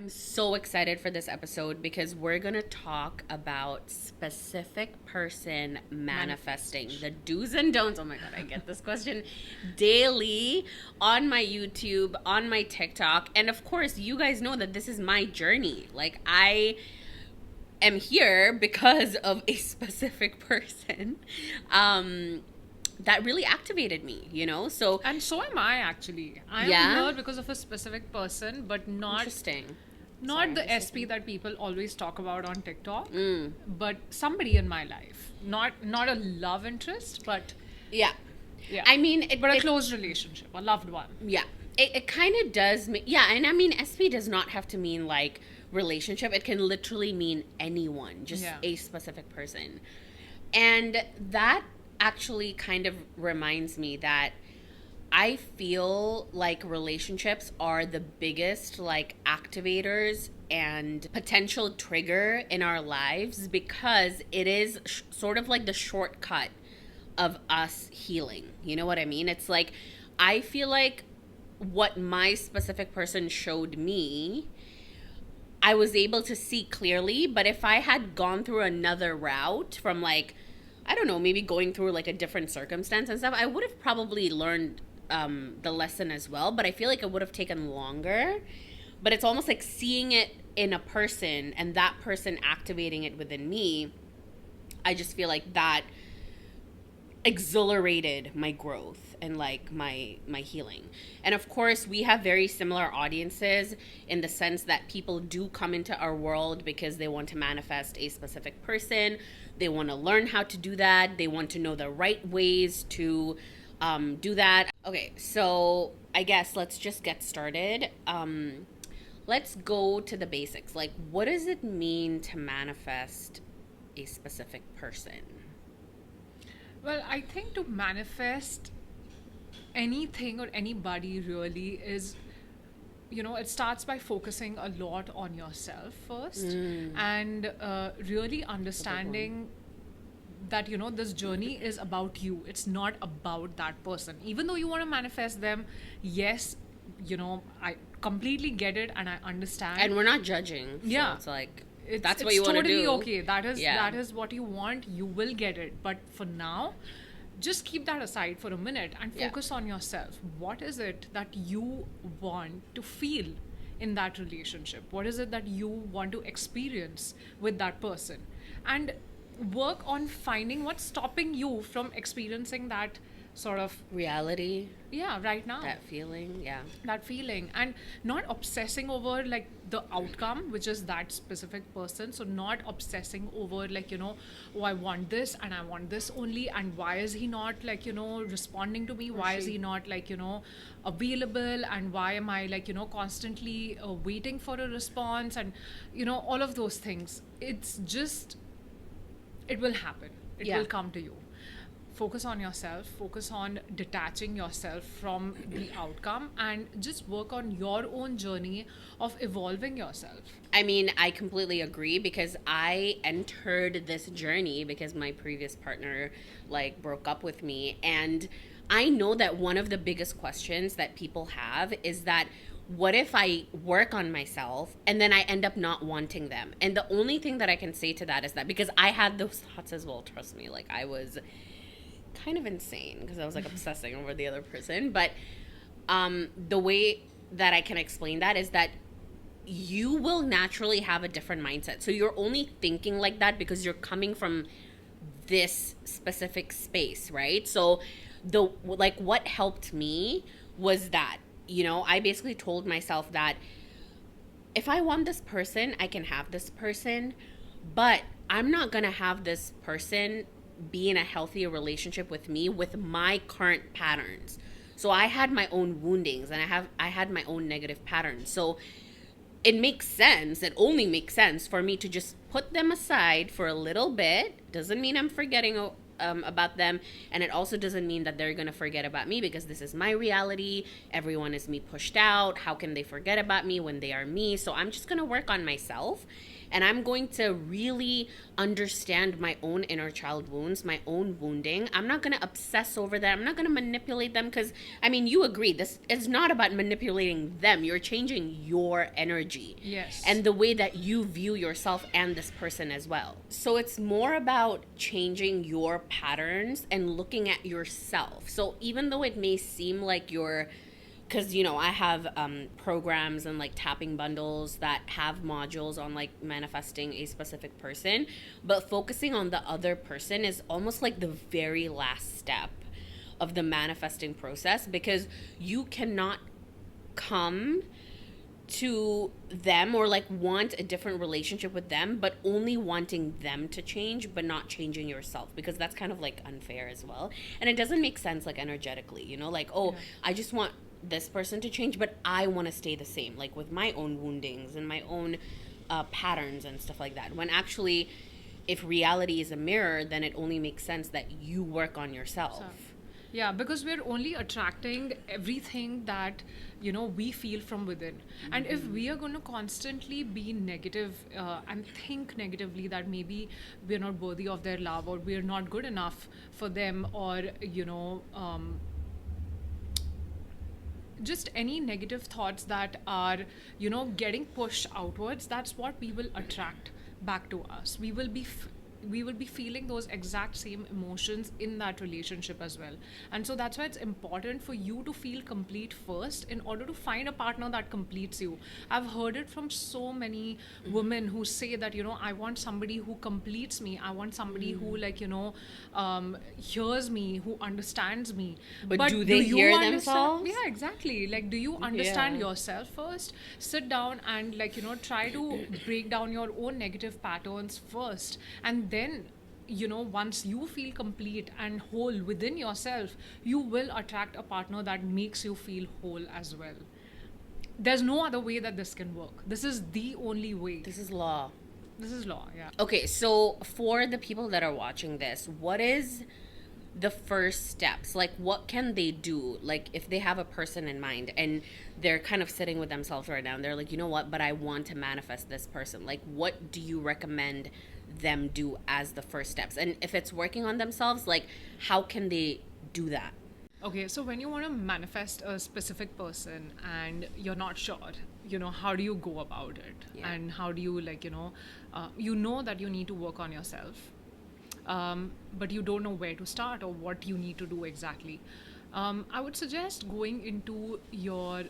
I'm so excited for this episode because we're going to talk about specific person manifesting, the do's and don'ts. Oh my God, I get this question daily on my YouTube, on my TikTok. And of course, you guys know that this is my journey. Like, I am here because of a specific person. That really activated me, So, And so am I actually. I am yeah. here because of a specific person, but Interesting. not Sorry, I'm the just SP taking. that people always talk about on TikTok, Mm. but somebody in my life. Not a love interest, but Yeah. yeah. I mean, But a close relationship, a loved one. yeah, it kind of does. Yeah, and I mean, SP does not have to mean like relationship. It can literally mean anyone, just Yeah. a specific person. And that actually kind of reminds me that I feel like relationships are the biggest like activators and potential trigger in our lives because it is sort of like the shortcut of us healing. You know what I mean? It's like I feel like what my specific person showed me, I was able to see clearly, but if I had gone through another route from like I don't know, maybe going through like a different circumstance and stuff, I would have probably learned the lesson as well, but I feel like it would have taken longer. But it's almost like seeing it in a person and that person activating it within me. I just feel like that exhilarated my growth and like my healing. And of course, we have very similar audiences in the sense that people do come into our world because they want to manifest a specific person. They want to learn how to do that. They want to know the right ways to do that. Okay, so I guess let's just get started. Let's go to the basics. Like, what does it mean to manifest a specific person? Well, I think to manifest anything or anybody really is, it starts by focusing a lot on yourself first, and really It's a big one. understanding that this journey is about you. It's not about that person, even though you want to manifest them. Yes, I completely get it and I understand. And we're not judging, so Yeah, it's like it's that's what it's you want to totally do. okay. That is Yeah. that is what you want. You will get it. But for now, just keep that aside for a minute and Yeah. focus on yourself. What is it that you want to feel in that relationship? What is it that you want to experience with that person? And work on finding what's stopping you from experiencing that sort of, Reality, yeah, right now, that feeling, yeah. that feeling, and not obsessing over like the outcome, which is that specific person. So not obsessing over like, oh, I want this and I want this only, and why is he not like, responding to me, Or why is he she. not like, available, and why am I like, constantly waiting for a response, and all of those things. It's just, it will happen, it Yeah. will come to you. Focus on yourself, focus on detaching yourself from the outcome, and just work on your own journey of evolving yourself. I mean, I completely agree because I entered this journey because my previous partner like broke up with me, and I know that one of the biggest questions that people have is that what if I work on myself and then I end up not wanting them? And the only thing that I can say to that is that because I had those thoughts as well, trust me, like I was kind of insane because I was like obsessing over the other person. But the way that I can explain that is that you will naturally have a different mindset. So you're only thinking like that because you're coming from this specific space, right? So the like what helped me was that, I basically told myself that if I want this person, I can have this person, but I'm not going to have this person be in a healthier relationship with me with my current patterns. So I had my own woundings and I had my own negative patterns. So it makes sense. It only makes sense for me to just put them aside for a little bit. Doesn't mean I'm forgetting about them, and it also doesn't mean that they're gonna forget about me, because this is my reality. Everyone is me pushed out. How can they forget about me when they are me? So I'm just gonna work on myself, and I'm going to really understand my own inner child wounds, my own wounding. I'm not going to obsess over that. I'm not going to manipulate them, because, I mean, you agree, this is not about manipulating them. You're changing your energy. Yes. And the way that you view yourself and this person as well. So it's more about changing your patterns and looking at yourself. So even though it may seem like you're, because I have programs and like tapping bundles that have modules on like manifesting a specific person, but focusing on the other person is almost like the very last step of the manifesting process, because you cannot come to them or like want a different relationship with them, but only wanting them to change but not changing yourself, because that's kind of like unfair as well, and it doesn't make sense like energetically, like, oh, yeah, I just want this person to change, but I want to stay the same, like with my own woundings and my own patterns and stuff like that, when actually if reality is a mirror, then it only makes sense that you work on yourself. Yeah, because we're only attracting everything that we feel from within. Mm-hmm. And if we are going to constantly be negative and think negatively that maybe we're not worthy of their love, or we're not good enough for them, or just any negative thoughts that are getting pushed outwards, that's what we will attract back to us. We will be feeling those exact same emotions in that relationship as well. And so that's why it's important for you to feel complete first in order to find a partner that completes you. I've heard it from so many women who say that I want somebody who completes me. I want somebody who hears me, who understands me. But do they hear themselves? Yeah, exactly. Like, do you understand yourself first? Sit down and try to break down your own negative patterns first, and then once you feel complete and whole within yourself, you will attract a partner that makes you feel whole as well. There's no other way that this can work. This is the only way. This is law. Yeah. Okay, so for the people that are watching this, what is the first steps? Like, what can they do? Like, if they have a person in mind and they're kind of sitting with themselves right now and they're like, you know what, but I want to manifest this person. Like, what do you recommend them do as the first steps? And if it's working on themselves, like, how can they do that? Okay, so when you want to manifest a specific person and you're not sure, how do you go about it? Yeah. And how do you that you need to work on yourself, but you don't know where to start or what you need to do exactly. I would suggest going into your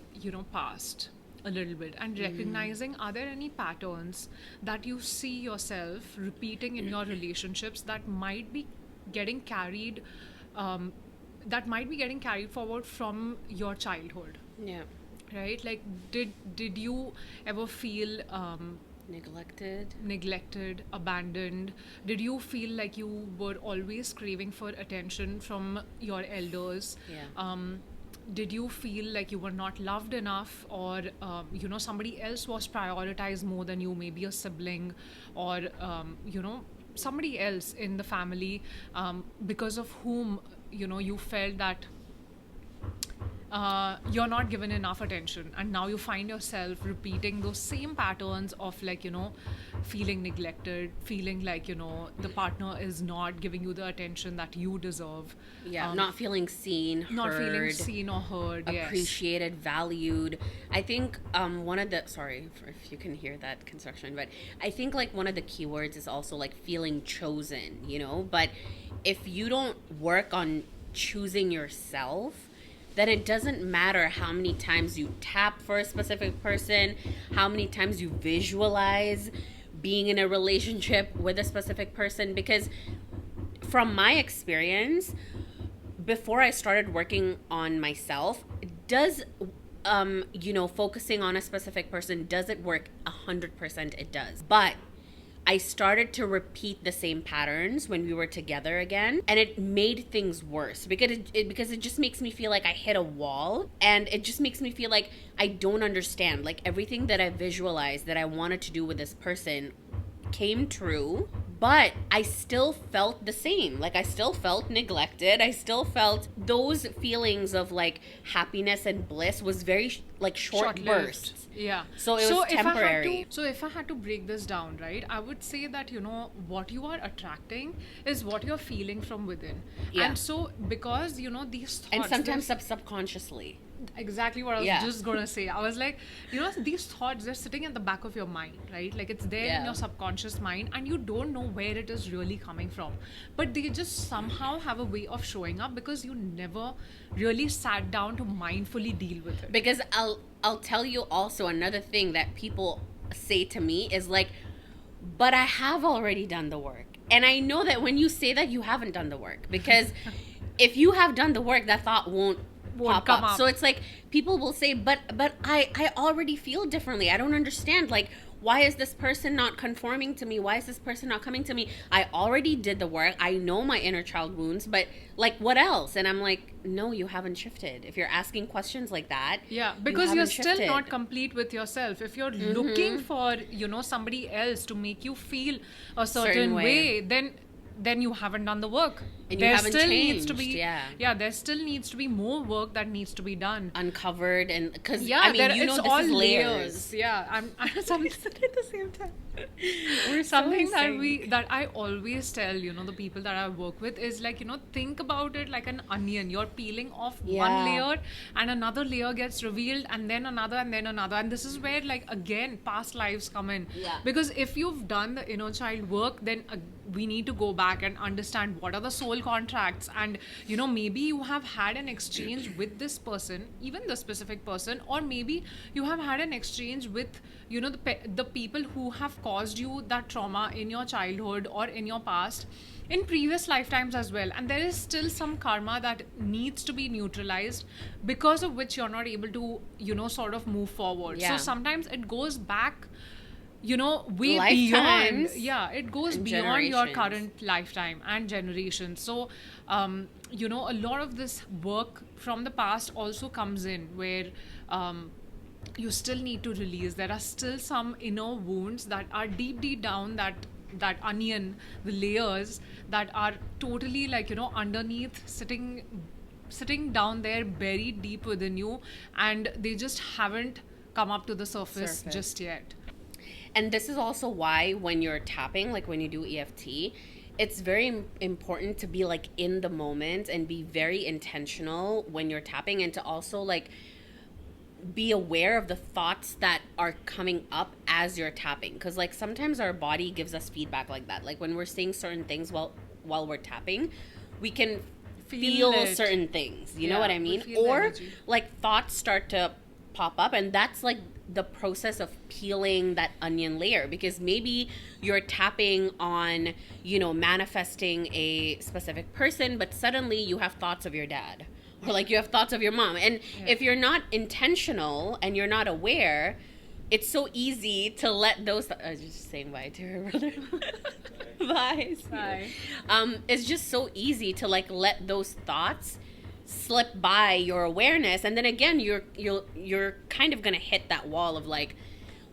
past a little bit and recognizing, are there any patterns that you see yourself repeating in your relationships that might be getting carried forward from your childhood. Yeah. Right? Like, did you ever feel neglected, abandoned? Did you feel like you were always craving for attention from your elders? Yeah. Did you feel like you were not loved enough, or somebody else was prioritized more than you, maybe a sibling, or somebody else in the family, because of whom you felt that you're not given enough attention, and now you find yourself repeating those same patterns of feeling neglected, feeling like the partner is not giving you the attention that you deserve. Not feeling seen, or heard, appreciated, valued. I think one of the, sorry if you can hear that construction, but I think like one of the keywords is also like feeling chosen, but if you don't work on choosing yourself, then it doesn't matter how many times you tap for a specific person, how many times you visualize being in a relationship with a specific person. Because from my experience, before I started working on myself, does focusing on a specific person, does it work? 100% it does. But I started to repeat the same patterns when we were together again, and it made things worse because it just makes me feel like I hit a wall, and it just makes me feel like I don't understand. Like, everything that I visualized that I wanted to do with this person came true, but I still felt the same. Like, I still felt neglected. I still felt those feelings of like happiness and bliss was very like short Short-lived. bursts. Yeah. So it was temporary. So if I had to break this down, right, I would say that, you know, what you are attracting is what you're feeling from within. Yeah. And so because, you know, these thoughts, And sometimes they're- subconsciously. exactly what I was Yeah. just gonna say. I was like, you know, these thoughts, they're sitting at the back of your mind, right? Like it's there in Yeah. your subconscious mind, and you don't know where it is really coming from. But they just somehow have a way of showing up because you never really sat down to mindfully deal with it. Because I'll tell you also another thing that people say to me is like, but I have already done the work. And I know that when you say that, you haven't done the work, because if you have done the work, that thought won't pop come up. up. So it's like people will say, but I already feel differently. I don't understand. Like, why is this person not conforming to me? Why is this person not coming to me? I already did the work. I know my inner child wounds, but like, what else? And I'm like, no, you haven't shifted. If you're asking questions like that, Yeah, you because you're haven't still shifted. not complete with yourself. If you're looking for, you know, somebody else to make you feel a certain way. way, then you haven't done the work. And you haven't needs to changed, be yeah. there still needs to be more work that needs to be done. Uncovered, and because Yeah, I mean, there, you know, it's this all is layers. Yeah, I'm something at the same time. Something that I always tell, you know, the people that I work with is like, you know, think about it like an onion. You're peeling off one Yeah. layer and another layer gets revealed, and then another, and then another. And this is where, like, again, past lives come in. Yeah. Because if you've done the inner child work, then we need to go back and understand what are the soul contracts. And, you know, maybe you have had an exchange with this person, even the specific person, or maybe you have had an exchange with, you know, the people who have caused you that trauma in your childhood or in your past, in previous lifetimes as well. And there is still some karma that needs to be neutralized, because of which you're not able to, you know, sort of move forward. Yeah. So sometimes it goes back, you know, way beyond. Lifetimes Yeah, it goes and beyond your generations. current lifetime and generations. So, you know, a lot of this work from the past also comes in where you still need to release. There are still some inner wounds that are deep down, that onion, the layers that are totally, like, you know, underneath, sitting down there, buried deep within you, and they just haven't come up to the surface just yet. And this is also why when you're tapping, like when you do EFT, it's very important to be like in the moment and be very intentional when you're tapping, and to also like be aware of the thoughts that are coming up as you're tapping, because like sometimes our body gives us feedback like that. Like when we're saying certain things while we're tapping, we can feel it. certain things, you know Yeah, what I we mean? feel the Or energy. like thoughts start to pop up, and that's like the process of peeling that onion layer, because maybe you're tapping on, you know, manifesting a specific person, but suddenly you have thoughts of your dad, or like you have thoughts of your mom, and if you're not intentional and you're not aware, it's so easy to let those I was just saying bye to her brother. Bye. Bye. It's just so easy to like let those thoughts slip by your awareness, and then again you're kind of gonna hit that wall of like,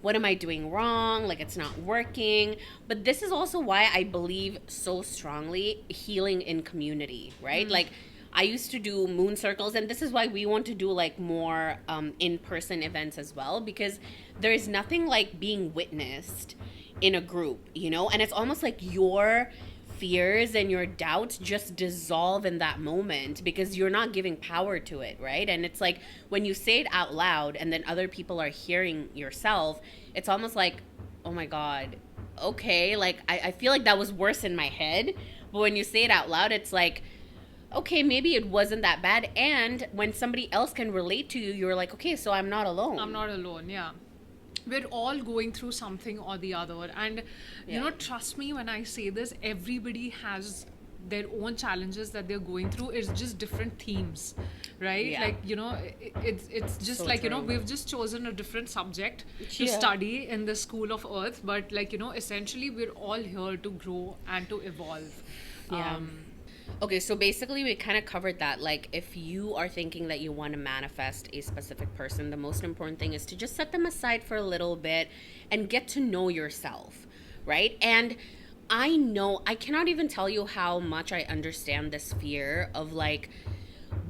what am I doing wrong? Like, it's not working. But this is also why I believe so strongly healing in community, right? Like, I used to do moon circles, and this is why we want to do like more in-person events as well, because there is nothing like being witnessed in a group, you know? And it's almost like your fears and your doubts just dissolve in that moment because you're not giving power to it, right? And it's like when you say it out loud and then other people are hearing yourself, it's almost like, oh my God, okay, like I feel like that was worse in my head. But when you say it out loud, it's like, okay, maybe it wasn't that bad. And when somebody else can relate to you, you're like, okay, so I'm not alone. I'm not alone, yeah. We're all going through something or the other. And, you know, trust me when I say this, everybody has their own challenges that they're going through. It's just different themes, right? Yeah. Like, you know, it's just So like, you know, true. we've just chosen a different subject to Yeah. study in the school of earth. But, like, you know, essentially we're all here to grow and to evolve. Yeah. Okay, so basically we kind of covered that. Like, if you are thinking that you want to manifest a specific person, the most important thing is to just set them aside for a little bit and get to know yourself, right? And I know, I cannot even tell you how much I understand this fear of like,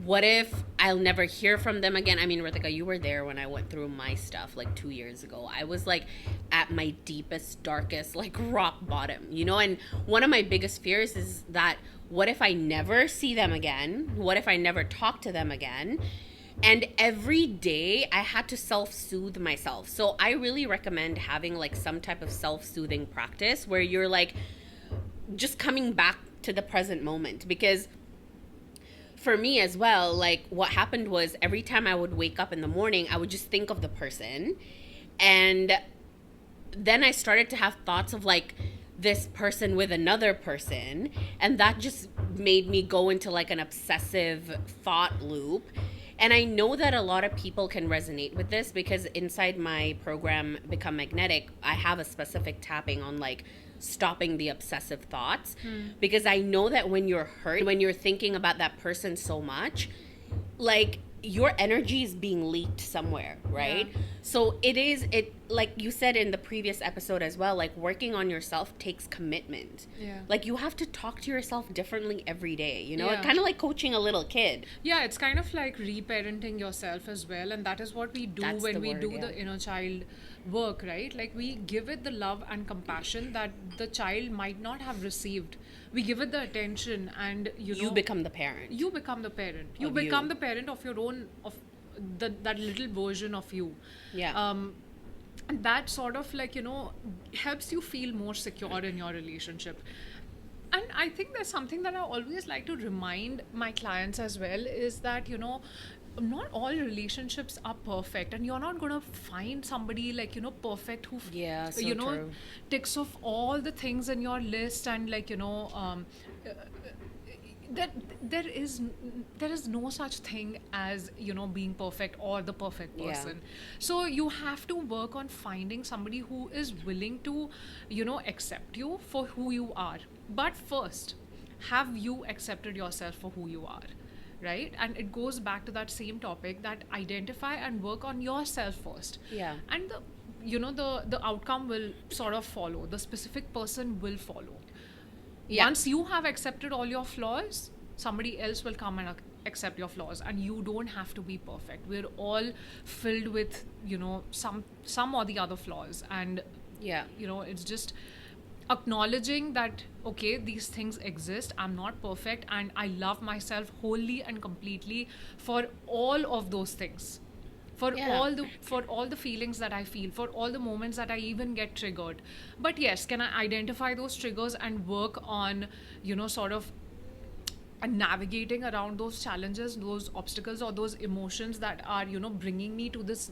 what if I'll never hear from them again? I mean, Ritika, you were there when I went through my stuff like 2 years ago. I was like at my deepest, darkest, like rock bottom, you know? And one of my biggest fears is that what if I never see them again? What if I never talk to them again? And every day I had to self soothe myself. So I really recommend having like some type of self soothing practice where you're like just coming back to the present moment. Because for me as well, like what happened was every time I would wake up in the morning, I would just think of the person. And then I started to have thoughts of like this person with another person. And that just made me go into like an obsessive thought loop. And I know that a lot of people can resonate with this because inside my program, Become Magnetic, I have a specific tapping on like stopping the obsessive thoughts. Because I know that when you're hurt, when you're thinking about that person so much, like your energy is being leaked somewhere, right? Yeah. So it like you said in the previous episode as well, like working on yourself takes commitment. Yeah. Like you have to talk to yourself differently every day, you know? Yeah. Kind of like coaching a little kid. Yeah, it's kind of like reparenting yourself as well, and that is what we do That's when the we word, do yeah. the inner child work, right? Like we give it the love and compassion that the child might not have received. We give it the attention, and You become the parent. you become the parent. You Of become you. the parent of your own, of that little version of you. Yeah. And that sort of like helps you feel more secure in your relationship. And I think there's something that I always like to remind my clients as well is that not all relationships are perfect, and you're not going to find somebody like perfect who Yeah, so true. ticks off all the things in your list, and like that there is no such thing as being perfect or the perfect Yeah. person. So you have to work on finding somebody who is willing to accept you for who you are. But first, have you accepted yourself for who you are, right? And it goes back to that same topic, that identify and work on yourself first. Yeah. And the outcome will sort of follow, the specific person will follow. Yeah. Once you have accepted all your flaws, somebody else will come and accept your flaws, and you don't have to be perfect. We're all filled with some or the other flaws, and Yeah. it's just acknowledging that okay, these things exist, I'm not perfect, and I love myself wholly and completely for all of those things, for Yeah. all the feelings that I feel, for all the moments that I even get triggered. But yes, can I identify those triggers and work on sort of navigating around those challenges, those obstacles, or those emotions that are bringing me to this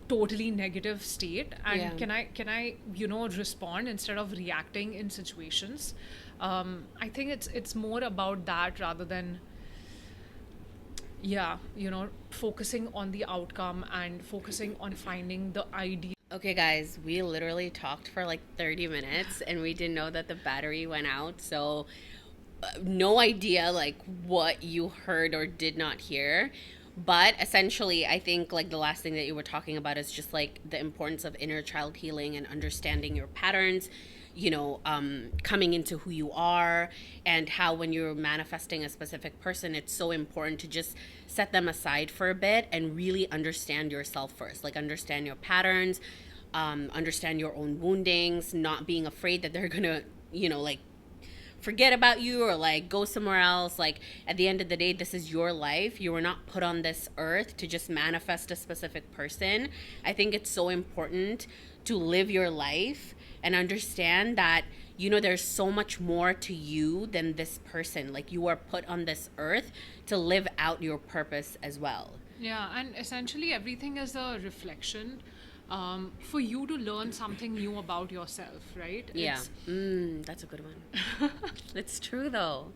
totally negative state, and Yeah. can I respond instead of reacting in situations. I think it's more about that rather than focusing on the outcome and focusing on finding the ideal. Okay, guys, we literally talked for like 30 minutes and we didn't know that the battery went out. So, no idea like what you heard or did not hear. But essentially, I think like the last thing that you were talking about is just like the importance of inner child healing and understanding your patterns, coming into who you are, and how when you're manifesting a specific person, it's so important to just set them aside for a bit and really understand yourself first. Like, understand your patterns, understand your own woundings, not being afraid that they're gonna, like, forget about you or like go somewhere else. Like, at the end of the day, this is your life. You were not put on this earth to just manifest a specific person. I think it's so important to live your life and understand that there's so much more to you than this person. Like, you are put on this earth to live out your purpose as well. Yeah, and essentially everything is a reflection, for you to learn something new about yourself, right? Yeah. That's a good one. It's true though.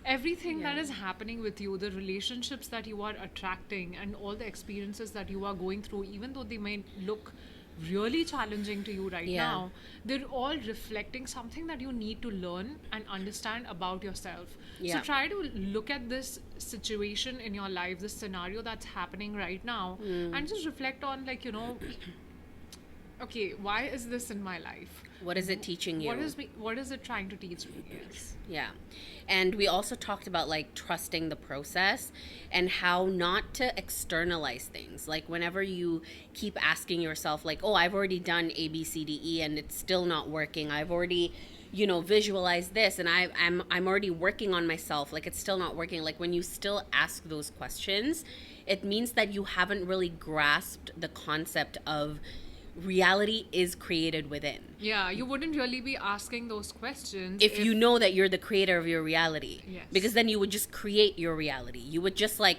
Everything that is happening with you, the relationships that you are attracting, and all the experiences that you are going through, even though they may look really challenging to you right Yeah. now, they're all reflecting something that you need to learn and understand about yourself. Yeah. So try to look at this situation in your life, this scenario that's happening right now, and just reflect on, like, okay, why is this in my life? What is it teaching you? What is it trying to teach me? Yes. Yeah. And we also talked about like trusting the process and how not to externalize things. Like whenever you keep asking yourself like, "Oh, I've already done A B C D E and it's still not working. I've already, visualized this and I'm already working on myself. Like it's still not working." Like when you still ask those questions, it means that you haven't really grasped the concept of reality is created within. Yeah, you wouldn't really be asking those questions If you know that you're the creator of your reality. Yes. Because then you would just create your reality. You would just like,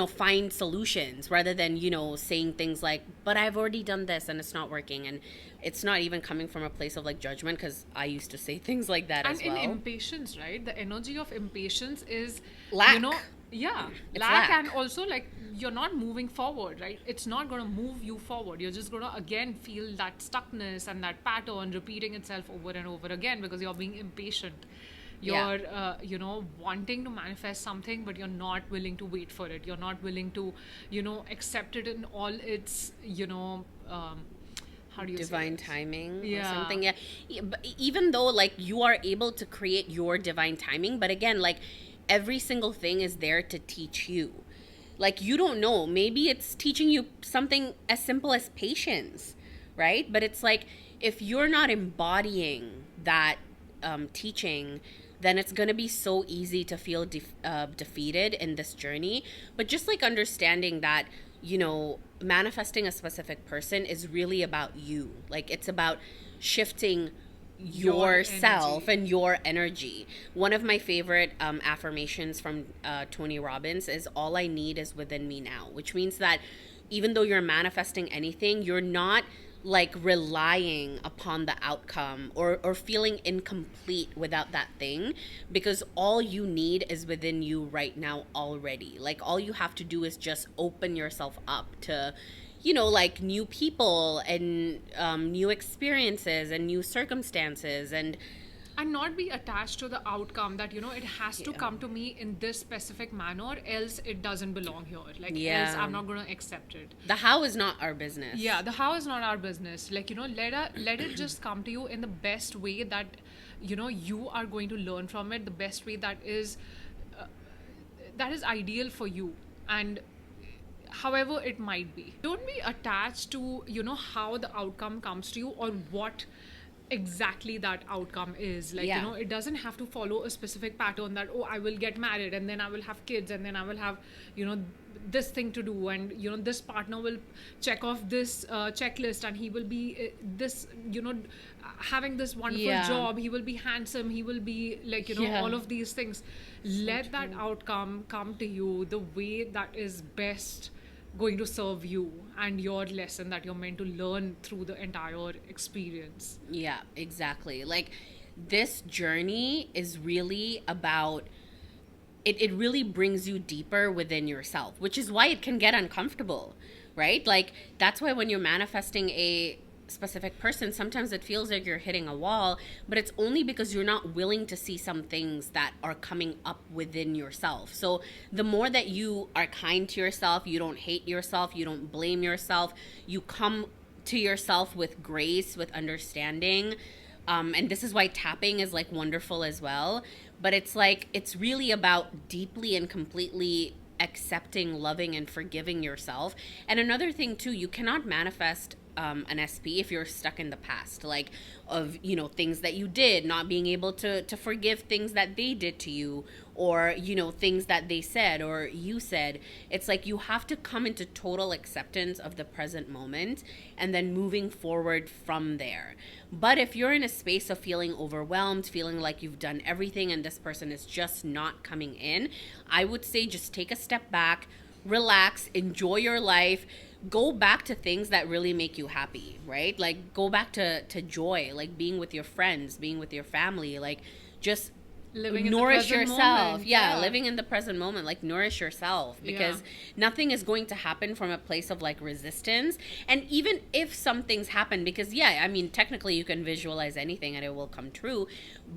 find solutions rather than, saying things like, but I've already done this and it's not working. And it's not even coming from a place of like judgment, because I used to say things like that and as well. in impatience, right? The energy of impatience is Lack. Yeah, It's lack, lack. and also like you're not moving forward, right? It's not going to move you forward. You're just going to again feel that stuckness and that pattern repeating itself over and over again because you're being impatient. You're wanting to manifest something, but you're not willing to wait for it. You're not willing to accept it in all its how do you Divine say it? timing or Yeah. something. Yeah. But even though like you are able to create your divine timing, but again, like every single thing is there to teach you. Like you don't know, maybe it's teaching you something as simple as patience, right? But it's like if you're not embodying that teaching, then it's going to be so easy to feel defeated in this journey. But just like understanding that, manifesting a specific person is really about you. Like it's about shifting Your yourself energy. and your energy. One of my favorite affirmations from Tony Robbins is all I need is within me now, which means that even though you're manifesting anything, you're not like relying upon the outcome or feeling incomplete without that thing, because all you need is within you right now already. Like all you have to do is just open yourself up to like new people and new experiences and new circumstances and not be attached to the outcome that it has to come to me in this specific manner, else it doesn't belong here, like Yeah. else I'm not going to accept it. the how is not our business. Yeah, the how is not our business. Like let it just come to you in the best way that you are going to learn from it, the best way that is ideal for you, and however it might be. Don't be attached to how the outcome comes to you or what exactly that outcome is. Like Yeah. it doesn't have to follow a specific pattern that, oh, I will get married and then I will have kids and then I will have this thing to do, and this partner will check off this checklist, and he will be this having this wonderful Yeah. job, he will be handsome, he will be like Yeah. all of these things. Let that outcome come to you the way that is best going to serve you and your lesson that you're meant to learn through the entire experience. Yeah, exactly. Like this journey is really about it really brings you deeper within yourself, which is why it can get uncomfortable, right? Like that's why when you're manifesting a specific person, sometimes it feels like you're hitting a wall, but it's only because you're not willing to see some things that are coming up within yourself. So the more that you are kind to yourself, you don't hate yourself, you don't blame yourself, you come to yourself with grace, with understanding. And this is why tapping is like wonderful as well. But it's like, it's really about deeply and completely accepting, loving, and forgiving yourself. And another thing too, you cannot manifest an SP if you're stuck in the past, like of things that you did, not being able to forgive things that they did to you, or things that they said or you said. It's like you have to come into total acceptance of the present moment and then moving forward from there. But if you're in a space of feeling overwhelmed, feeling like you've done everything and this person is just not coming in, I would say just take a step back, relax, enjoy your life, go back to things that really make you happy, right? Like go back to joy, like being with your friends, being with your family, like just Living in the nourish present yourself. moment, Yeah, yeah. living in the present moment, like nourish yourself, because nothing is going to happen from a place of like resistance. And even if some things happen, because yeah, I mean technically you can visualize anything and it will come true,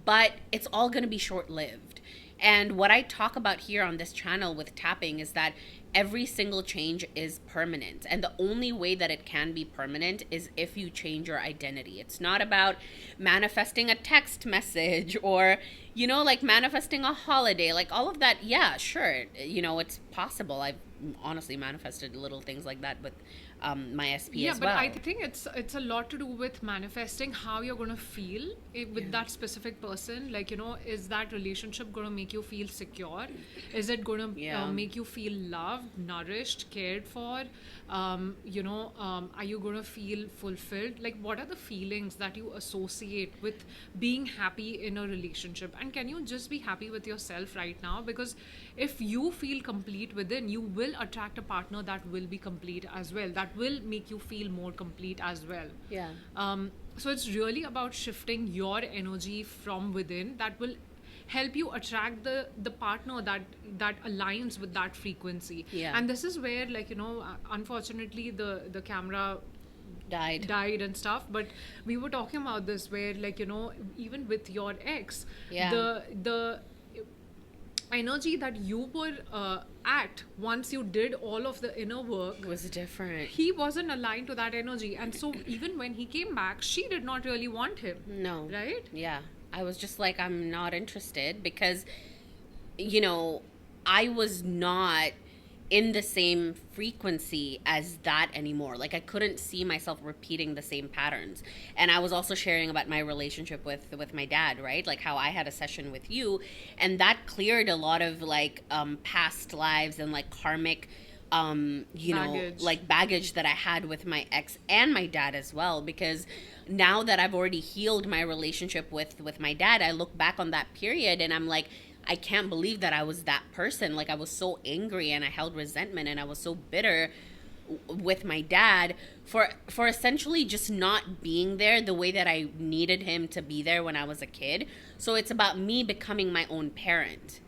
but it's all going to be short-lived. And what I talk about here on this channel with tapping is that every single change is permanent. And the only way that it can be permanent is if you change your identity. It's not about manifesting a text message or, like manifesting a holiday, like all of that. Yeah, sure. It's possible. I've honestly manifested little things like that with my SP Yeah, as but well. I think it's a lot to do with manifesting how you're going to feel with that specific person. Like, is that relationship going to make you feel secure? Is it going to Yeah. make you feel loved, nourished, cared for? Are you going to feel fulfilled? Like, what are the feelings that you associate with being happy in a relationship? And can you just be happy with yourself right now? Because if you feel complete within, you will attract a partner that will be complete as well, that will make you feel more complete as well. Yeah. So it's really about shifting your energy from within that will help you attract the partner that aligns with that frequency. Yeah. And this is where, like, unfortunately the camera Died. and stuff, but we were talking about this where, like, even with your ex, Yeah. the energy that you were at once you did all of the inner work, It was different. he wasn't aligned to that energy. And so even when he came back, she did not really want him. No. Right? Yeah. I was just like, I'm not interested because, I was not in the same frequency as that anymore. Like I couldn't see myself repeating the same patterns. And I was also sharing about my relationship with my dad, right? Like how I had a session with you, and that cleared a lot of like past lives and like karmic Baggage. like baggage that I had with my ex and my dad as well, because now that I've already healed my relationship with my dad, I look back on that period and I'm like, I can't believe that I was that person. Like I was so angry and I held resentment and I was so bitter with my dad for essentially just not being there the way that I needed him to be there when I was a kid. So it's about me becoming my own parent,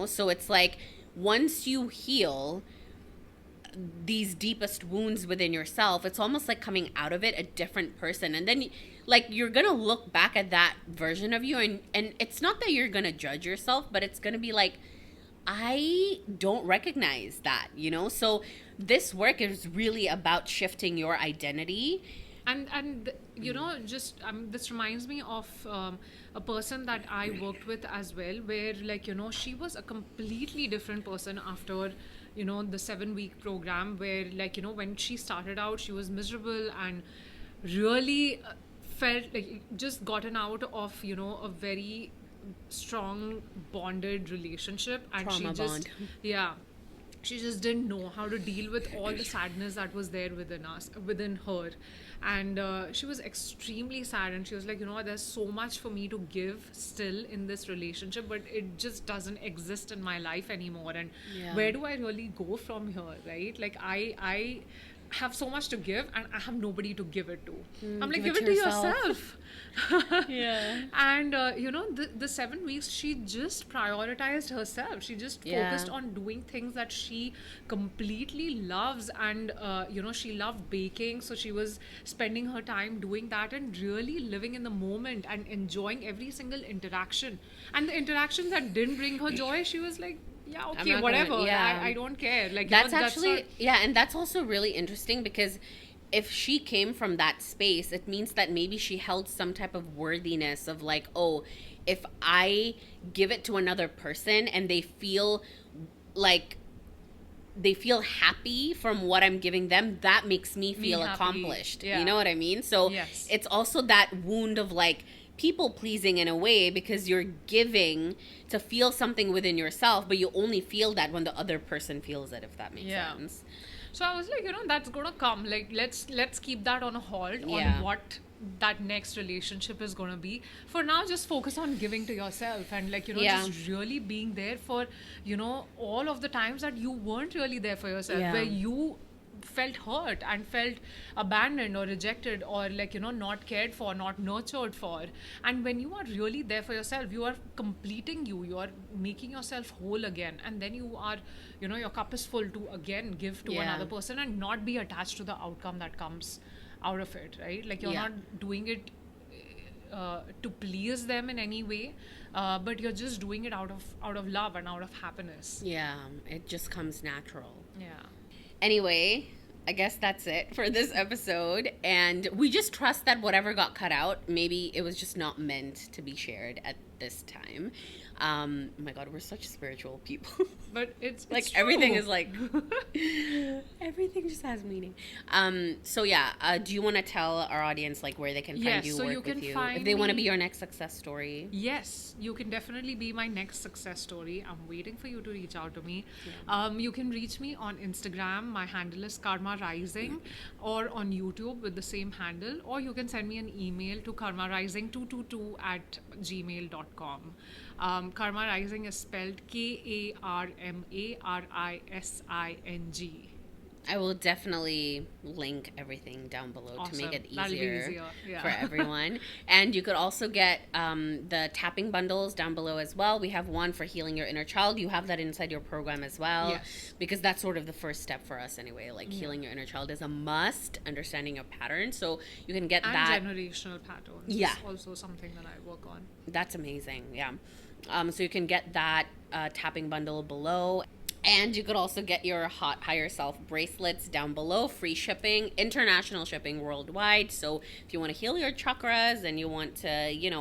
So it's like once you heal these deepest wounds within yourself, it's almost like coming out of it a different person. And then like you're gonna look back at that version of you, and it's not that you're gonna judge yourself, but it's gonna be like, I don't recognize that, So this work is really about shifting your identity. And just this reminds me of a person that I worked with as well, where, like, she was a completely different person after the 7-week program, where, like, when she started out, she was miserable and really felt like just gotten out of a very strong bonded relationship, and Trauma she just bond. yeah, she just didn't know how to deal with all the sadness that was there within her. And she was extremely sad, and she was like, there's so much for me to give still in this relationship, but it just doesn't exist in my life anymore. And Yeah. where do I really go from here, right? Like, I have so much to give and I have nobody to give it to. I'm like, give give it it to to yourself. yourself. Yeah. And the 7 weeks, she just prioritized herself. She just Yeah. focused on doing things that she completely loves. And she loved baking, so she was spending her time doing that and really living in the moment and enjoying every single interaction. And the interactions that didn't bring her joy, she was like, yeah, I'm okay, not whatever. gonna- yeah. I don't care. Like, That's not- actually, yeah, and that's also really interesting because if she came from that space, it means that maybe she held some type of worthiness of like, oh, if I give it to another person and they feel like they feel happy from what I'm giving them, that makes me feel happy. accomplished. Yeah. You know what I mean? So Yes. it's also that wound of like people pleasing in a way, because you're giving to feel something within yourself, but you only feel that when the other person feels it, if that makes Yeah. sense. So I was like, that's gonna come. Like, let's keep that on a hold Yeah. on what that next relationship is gonna be. For now, just focus on giving to yourself and, like, Yeah. just really being there for all of the times that you weren't really there for yourself, Yeah. where you felt hurt and felt abandoned or rejected or, like, not cared for, not nurtured for. And when you are really there for yourself, you are completing you are making yourself whole again, and then you are, your cup is full to again give to Yeah. another person and not be attached to the outcome that comes out of it, right? Like, you're Yeah. not doing it to please them in any way, but you're just doing it out of love and out of happiness. Yeah, it just comes natural. Yeah. Anyway, I guess that's it for this episode. And we just trust that whatever got cut out, maybe it was just not meant to be shared at this time. Oh my God, we're such spiritual people. But it's Like true. everything is like, everything just has meaning. So yeah, do you want to tell our audience like where they can find Yes, you, so work you can with you, find if they want to me- be your next success story? Yes, you can definitely be my next success story. I'm waiting for you to reach out to me. You can reach me on Instagram. My handle is Karma Rising, or on YouTube with the same handle, or you can send me an email to karmarising222@gmail.com. Karma Rising is spelled KarmaRising. I will definitely link everything down below to make Awesome. it That'll be easier, easier, yeah. for everyone. And you could also get the tapping bundles down below as well. We have one for healing your inner child. You have that inside your program as well. Yes. Because that's sort of the first step for us anyway. Like healing your inner child is a must, understanding your patterns. So you can get And that. generational patterns Yeah. is also something that I work on. That's amazing. Yeah. So you can get that tapping bundle below. And you could also get your Hot Higher Self bracelets down below. Free shipping, international shipping worldwide. So if you want to heal your chakras and you want to,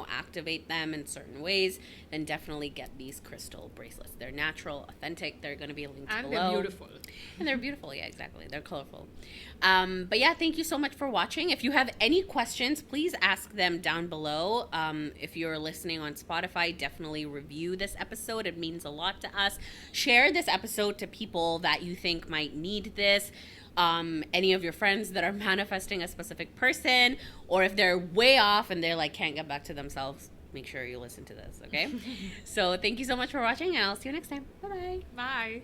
activate them in certain ways, then definitely get these crystal bracelets. They're natural, authentic. They're going to be linked And below. they're beautiful. And they're beautiful. Yeah, exactly. They're colorful. But yeah, thank you so much for watching. If you have any questions, please ask them down below. If you're listening on Spotify, definitely review this episode. It means a lot to us. Share this episode to people that you think might need this. Any of your friends that are manifesting a specific person, or if they're way off and they're like can't get back to themselves, make sure you listen to this. Okay. So thank you so much for watching, and I'll see you next time. Bye bye. Bye.